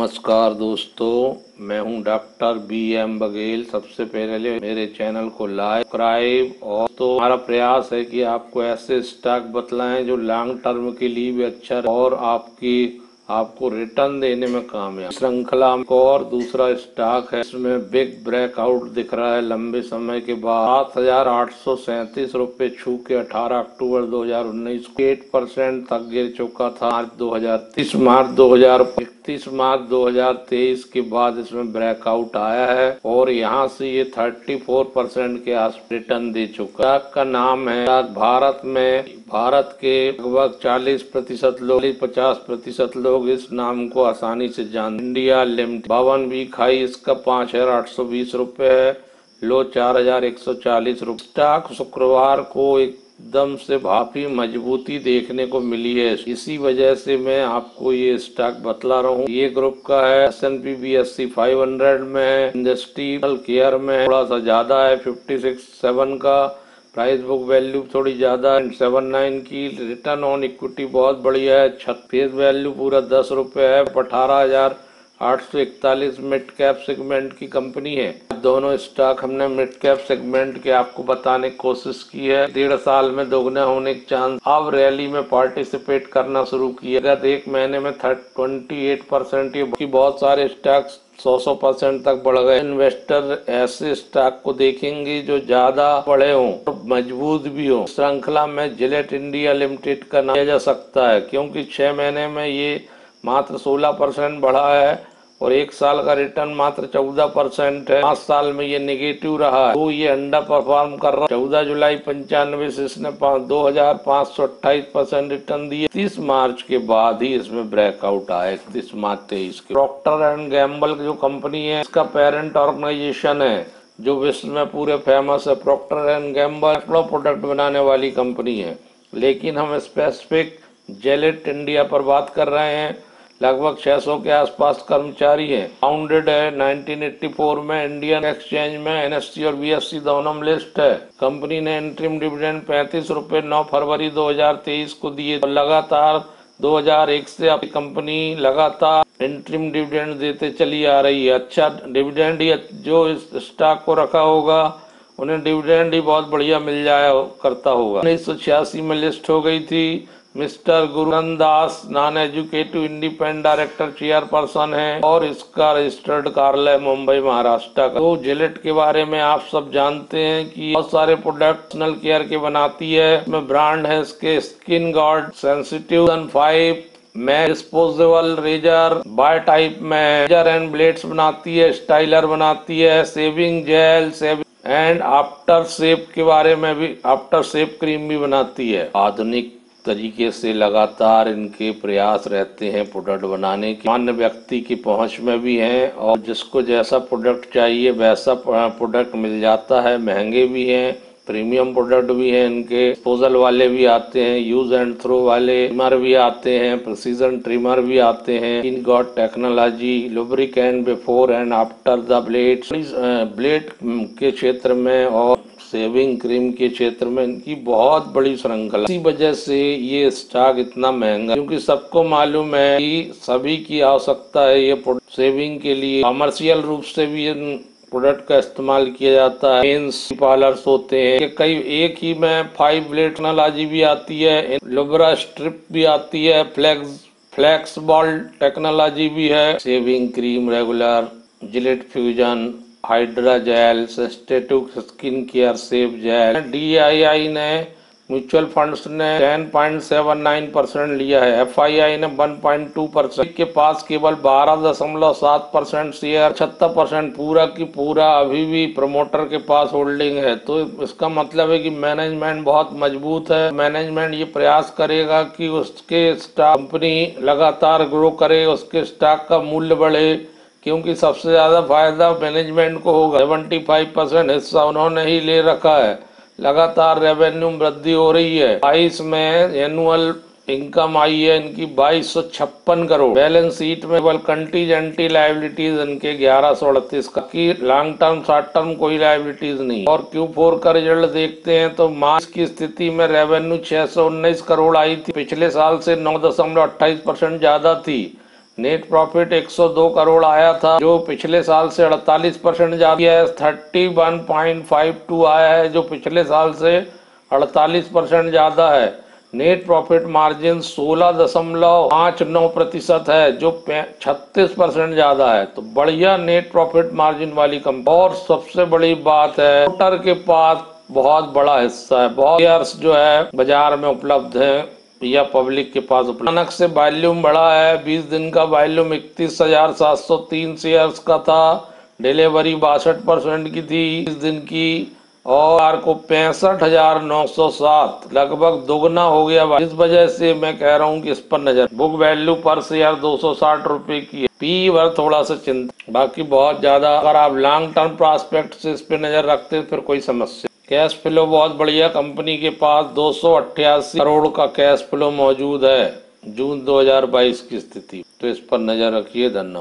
नमस्कार दोस्तों, मैं हूं डॉक्टर बी.एम. बघेल। सबसे पहले मेरे चैनल को लाइक, सब्सक्राइब और तो हमारा प्रयास है कि आपको ऐसे स्टॉक बतलाएं जो लॉन्ग टर्म के लिए भी अच्छा और आपको रिटर्न देने में कामयाब। श्रृंखला को और दूसरा स्टॉक है, इसमें बिग ब्रेकआउट दिख रहा है लंबे समय के बाद। 7,837 रुपये छू के 18 अक्टूबर 2019 को 8% तक गिर चुका था। इकतीस मार्च 2023 के बाद इसमें ब्रेकआउट आया है और यहाँ से ये 34% के आस रिटर्न दे चुका है। स्टॉक का नाम है भारत के लगभग 40% लोग 50% लोग इस नाम को आसानी से जानते। इंडिया लिमिटेड 52 वीक हाई इसका 5,820 रुपये है, लो 4,140 रुपये। स्टॉक शुक्रवार को एकदम से काफी मजबूती देखने को मिली है, इसी वजह से मैं आपको ये स्टॉक बतला रहा हूँ। ये ग्रुप का है, S&P BSE 500 में है, इंडस्ट्रियल केयर में थोड़ा सा ज्यादा है 56.7 का, प्राइस बुक वैल्यू थोड़ी ज्यादा है 79 की, रिटर्न ऑन इक्विटी बहुत बढ़िया है, फेस वैल्यू पूरा 10 रुपये है, 18,841 मिड कैप सेगमेंट की कंपनी है। दोनों स्टॉक हमने मिड कैप सेगमेंट के आपको बताने की कोशिश की है। 1.5 साल में दोगुना होने के चांस। अब रैली में पार्टिसिपेट करना शुरू किया। गत एक महीने में 28% ये बहुत सारे स्टॉक 100% तक बढ़ गए। इन्वेस्टर ऐसे स्टॉक को देखेंगे जो ज्यादा बड़े हों और मजबूत भी हों। श्रृंखला में जिलेट इंडिया लिमिटेड का नाम लिया जा सकता है, क्योंकि 6 महीने में ये मात्र 16% बढ़ा है और 1 साल का रिटर्न मात्र 14% है। 5 साल में ये नेगेटिव रहा है, तो ये अंडर परफॉर्म कर रहा है। 14 जुलाई 95 से इसने 2,528% रिटर्न दिए। 30 मार्च के बाद ही इसमें ब्रेकआउट आया। 31 मार्च 23 के प्रॉक्टर एंड गैम्बल जो कंपनी है, इसका पेरेंट ऑर्गेनाइजेशन है जो विश्व में पूरे फेमस है। प्रॉक्टर एंड गैम्बल प्रोडक्ट बनाने वाली कंपनी है, लेकिन हम स्पेसिफिक जिलेट इंडिया पर बात कर रहे हैं। लगभग 600 के आसपास कर्मचारी हैं। फाउंडेड है 1984 में, इंडियन एक्सचेंज में NSE और BSE दोनों में लिस्ट है। कंपनी ने इंटरिम डिविडेंड 35 रुपये 9 फरवरी 2023 को दिए और लगातार 2001 से अब कंपनी लगातार इंटरिम डिविडेंड देते चली आ रही है। अच्छा डिविडेंड ही जो इस स्टॉक को रखा होगा उन्हें डिविडेंड ही बहुत बढ़िया मिल जाया करता होगा। 1986 में लिस्ट हो गई थी। Mister Gurunand Das non executive independent director chairperson है और इसका रजिस्टर्ड कार्यालय मुंबई महाराष्ट्र का। तो जिलेट के बारे में आप सब जानते हैं कि बहुत सारे प्रोडक्ट पर्सनल केयर के बनाती है। इसमें ब्रांड है इसके स्किन गार्ड, सेंसिटिव 5 में डिस्पोजेबल रेजर, बाय टाइप में रेजर एंड ब्लेड्स बनाती है, स्टाइलर बनाती है, shaving gel, and aftershave के बारे में भी आफ्टर शेव क्रीम भी बनाती है। आधुनिक तरीके से लगातार इनके प्रयास रहते हैं प्रोडक्ट बनाने के। सामान्य व्यक्ति की पहुंच में भी हैं और जिसको जैसा प्रोडक्ट चाहिए वैसा प्रोडक्ट मिल जाता है। महंगे भी हैं, प्रीमियम प्रोडक्ट भी हैं इनके। डिस्पोजल वाले भी आते हैं, यूज एंड थ्रो वाले ट्रिमर भी आते हैं, प्रिसीजन ट्रिमर भी आते हैं। इन गॉट technology, lubricant before and after the blade के क्षेत्र में और सेविंग क्रीम के क्षेत्र में इनकी बहुत बड़ी श्रृंखला। इसी वजह से ये स्टॉक इतना महंगा, क्योंकि सबको मालूम है कि सभी की आवश्यकता है ये सेविंग के लिए। कमर्शियल रूप से भी प्रोडक्ट का इस्तेमाल किया जाता है। मेंस पार्लर्स होते हैं कई, एक ही में 5 ब्लेड टेक्नोलॉजी भी आती है, लुब्रा स्ट्रिप भी आती है, फ्लेक्स बॉल टेक्नोलॉजी भी है। Shaving cream regular, Gillette fusion, hydra gel, sensitive skin care shave gel. DII ने म्यूचुअल फंड्स ने 10.79% लिया है, FII ने 1.2%। के पास केवल 12.7% शेयर, 76% पूरा की पूरा अभी भी प्रमोटर के पास होल्डिंग है। तो इसका मतलब है कि मैनेजमेंट बहुत मजबूत है। मैनेजमेंट ये प्रयास करेगा कि उसके स्टॉक कंपनी लगातार ग्रो करे, उसके स्टॉक का मूल्य बढ़े, क्योंकि सबसे ज्यादा फायदा मैनेजमेंट को होगा। 75% हिस्सा उन्होंने ही ले रखा है। लगातार रेवेन्यू वृद्धि हो रही है। 22 में एनुअल इनकम आई है इनकी 2256 करोड़। बैलेंस शीट में केवल कंटीजेंटी लायबिलिटीज इनके 1138 का की लॉन्ग टर्म शॉर्ट टर्म कोई लायबिलिटीज नहीं। और Q4 का रिजल्ट देखते हैं तो मार्च की स्थिति में रेवेन्यू 619 करोड़ आई थी, पिछले साल से 9.28% ज्यादा थी। नेट प्रॉफिट 102 करोड़ आया था, जो पिछले साल से 48% ज्यादा है। 31.52 आया है, जो पिछले साल से 48% ज्यादा है। नेट प्रॉफिट मार्जिन 16.59% है, जो 36% ज्यादा है। तो बढ़िया नेट प्रॉफिट मार्जिन वाली कंपनी। और सबसे बड़ी बात है, प्रमोटर के पास बहुत बड़ा हिस्सा है, बहुत शेयर्स जो है बाजार में उपलब्ध है या पब्लिक के पास उपलब्ध। अचानक से वॉल्यूम बढ़ा है, 20 दिन का वॉल्यूम 31,703 शेयर्स का था। डिलीवरी 62% की थी 20 दिन की, और को 65,907, लगभग दोगुना हो गया। इस वजह से मैं कह रहा हूँ कि इस पर नजर। बुक वैल्यू पर शेयर 260 रुपए की है। पी पर थोड़ा सा चिंता, बाकी बहुत ज्यादा। अगर आप लॉन्ग टर्म प्रोस्पेक्ट से इस पे नजर रखते हैं फिर कोई समस्या। कैश फ्लो बहुत बढ़िया, कंपनी के पास 288 करोड़ का कैश फ्लो मौजूद है जून 2022 की स्थिति। तो इस पर नजर रखिए। धन्यवाद।